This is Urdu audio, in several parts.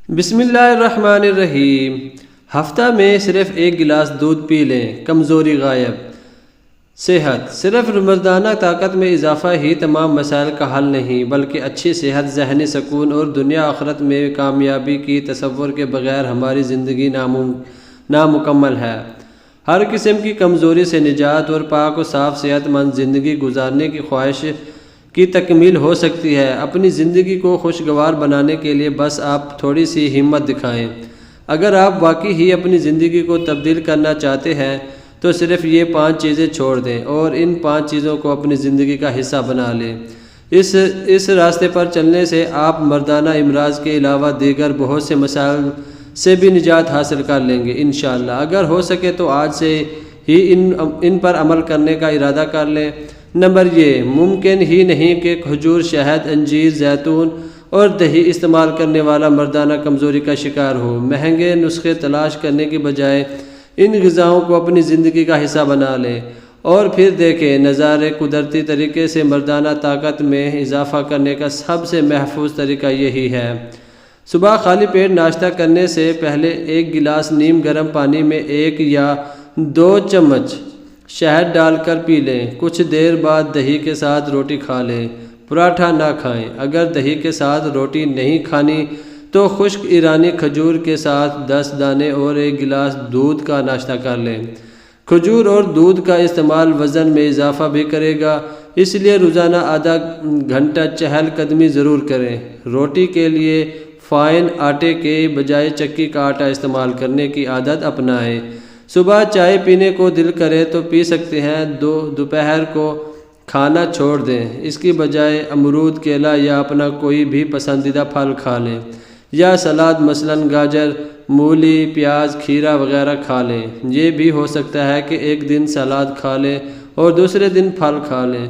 بسم اللہ الرحمن الرحیم۔ ہفتہ میں صرف 1 گلاس دودھ پی لیں، کمزوری غائب۔ صحت صرف مردانہ طاقت میں اضافہ ہی تمام مسائل کا حل نہیں، بلکہ اچھی صحت، ذہنی سکون اور دنیا آخرت میں کامیابی کی تصور کے بغیر ہماری زندگی نامکمل ہے۔ ہر قسم کی کمزوری سے نجات اور پاک و صاف صحت مند زندگی گزارنے کی خواہش کی تکمیل ہو سکتی ہے۔ اپنی زندگی کو خوشگوار بنانے کے لیے بس آپ تھوڑی سی ہمت دکھائیں۔ اگر آپ واقعی ہی اپنی زندگی کو تبدیل کرنا چاہتے ہیں تو صرف یہ 5 چیزیں چھوڑ دیں اور ان 5 چیزوں کو اپنی زندگی کا حصہ بنا لیں۔ اس راستے پر چلنے سے آپ مردانہ امراض کے علاوہ دیگر بہت سے مسائل سے بھی نجات حاصل کر لیں گے انشاءاللہ۔ اگر ہو سکے تو آج سے ہی ان پر عمل کرنے کا ارادہ کر لیں۔ نمبر یہ ممکن ہی نہیں کہ کھجور، شہد، انجیر، زیتون اور دہی استعمال کرنے والا مردانہ کمزوری کا شکار ہو۔ مہنگے نسخے تلاش کرنے کی بجائے ان غذاؤں کو اپنی زندگی کا حصہ بنا لیں اور پھر دیکھیں نظارے۔ قدرتی طریقے سے مردانہ طاقت میں اضافہ کرنے کا سب سے محفوظ طریقہ یہی ہے۔ صبح خالی پیٹ ناشتہ کرنے سے پہلے 1 گلاس نیم گرم پانی میں 1 یا 2 چمچ شہد ڈال کر پی لیں۔ کچھ دیر بعد دہی کے ساتھ روٹی کھا لیں۔ پراٹھا نہ کھائیں۔ اگر دہی کے ساتھ روٹی نہیں کھانی تو خشک ایرانی کھجور کے ساتھ 10 دانے اور 1 گلاس دودھ کا ناشتہ کر لیں۔ کھجور اور دودھ کا استعمال وزن میں اضافہ بھی کرے گا، اس لیے روزانہ آدھا گھنٹہ چہل قدمی ضرور کریں۔ روٹی کے لیے فائن آٹے کے بجائے چکی کا آٹا استعمال کرنے کی عادت اپنائیں۔ صبح چائے پینے کو دل کرے تو پی سکتے ہیں، دوپہر کو کھانا چھوڑ دیں۔ اس کی بجائے امرود، کیلا یا اپنا کوئی بھی پسندیدہ پھل کھا لیں، یا سلاد مثلاً گاجر، مولی، پیاز، کھیرا وغیرہ کھا لیں۔ یہ بھی ہو سکتا ہے کہ ایک دن سلاد کھا لیں اور دوسرے دن پھل کھا لیں۔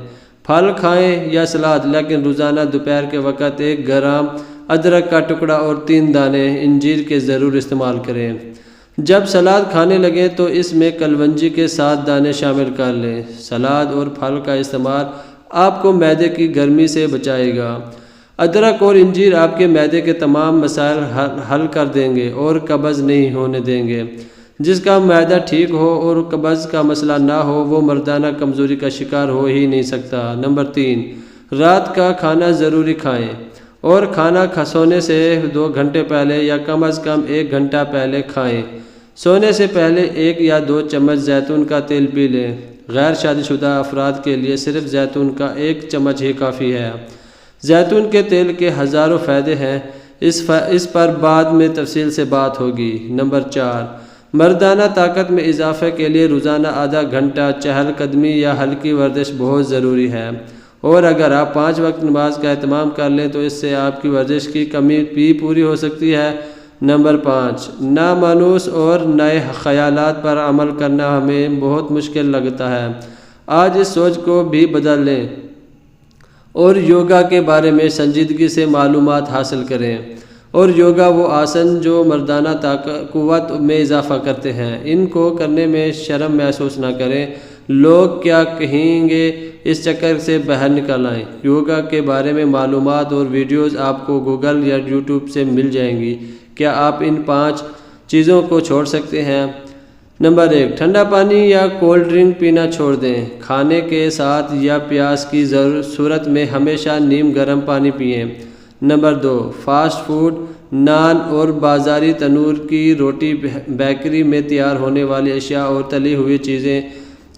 پھل کھائیں یا سلاد، لیکن روزانہ دوپہر کے وقت 1 گرام ادرک کا ٹکڑا اور 3 دانے انجیر کے ضرور استعمال کریں۔ جب سلاد کھانے لگیں تو اس میں کلونجی کے 7 دانے شامل کر لیں۔ سلاد اور پھل کا استعمال آپ کو معدے کی گرمی سے بچائے گا۔ ادرک اور انجیر آپ کے معدے کے تمام مسائل حل کر دیں گے اور قبض نہیں ہونے دیں گے۔ جس کا معدہ ٹھیک ہو اور قبض کا مسئلہ نہ ہو وہ مردانہ کمزوری کا شکار ہو ہی نہیں سکتا۔ نمبر 3 رات کا کھانا ضروری کھائیں اور کھانا سونے سے 2 گھنٹے پہلے یا کم از کم 1 گھنٹہ پہلے کھائیں۔ سونے سے پہلے 1 یا 2 چمچ زیتون کا تیل پی لیں۔ غیر شادی شدہ افراد کے لیے صرف زیتون کا 1 چمچ ہی کافی ہے۔ زیتون کے تیل کے ہزاروں فائدے ہیں، اس پر بعد میں تفصیل سے بات ہوگی۔ نمبر 4 مردانہ طاقت میں اضافے کے لیے روزانہ آدھا گھنٹہ چہل قدمی یا ہلکی ورزش بہت ضروری ہے، اور اگر آپ 5 وقت نماز کا اہتمام کر لیں تو اس سے آپ کی ورزش کی کمی بھی پوری ہو سکتی ہے۔ نمبر 5 نامانوس اور نئے خیالات پر عمل کرنا ہمیں بہت مشکل لگتا ہے۔ آج اس سوچ کو بھی بدل لیں اور یوگا کے بارے میں سنجیدگی سے معلومات حاصل کریں۔ اور یوگا وہ آسن جو مردانہ قوت میں اضافہ کرتے ہیں، ان کو کرنے میں شرم محسوس نہ کریں۔ لوگ کیا کہیں گے اس چکر سے باہر نکل آئیں۔ یوگا کے بارے میں معلومات اور ویڈیوز آپ کو گوگل یا یوٹیوب سے مل جائیں گی۔ کیا آپ ان 5 چیزوں کو چھوڑ سکتے ہیں؟ نمبر 1 ٹھنڈا پانی یا کولڈ ڈرنک پینا چھوڑ دیں۔ کھانے کے ساتھ یا پیاس کی صورت میں ہمیشہ نیم گرم پانی پئیں۔ نمبر 2 فاسٹ فوڈ، نان اور بازاری تنور کی روٹی، بیکری میں تیار ہونے والی اشیاء اور تلی ہوئی چیزیں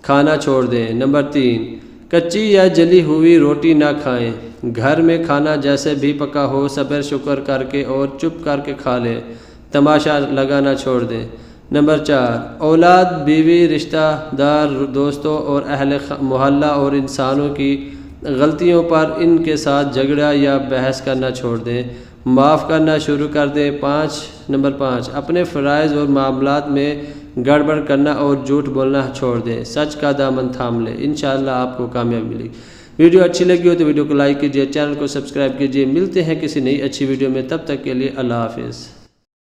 کھانا چھوڑ دیں۔ نمبر 3 کچی یا جلی ہوئی روٹی نہ کھائیں۔ گھر میں کھانا جیسے بھی پکا ہو صبر شکر کر کے اور چپ کر کے کھا لیں، تماشا لگانا چھوڑ دیں۔ نمبر 4 اولاد، بیوی، رشتہ دار، دوستوں اور اہل محلہ اور انسانوں کی غلطیوں پر ان کے ساتھ جھگڑا یا بحث کرنا چھوڑ دیں، معاف کرنا شروع کر دیں۔ نمبر 5 اپنے فرائض اور معاملات میں گڑبڑ کرنا اور جھوٹ بولنا چھوڑ دیں، سچ کا دامن تھام لیں، انشاءاللہ آپ کو کامیابی ملے گی۔ ویڈیو اچھی لگی ہو تو ویڈیو کو لائک کیجیے، چینل کو سبسکرائب کیجیے۔ ملتے ہیں کسی نئی اچھی ویڈیو میں، تب تک کے لیے اللہ حافظ۔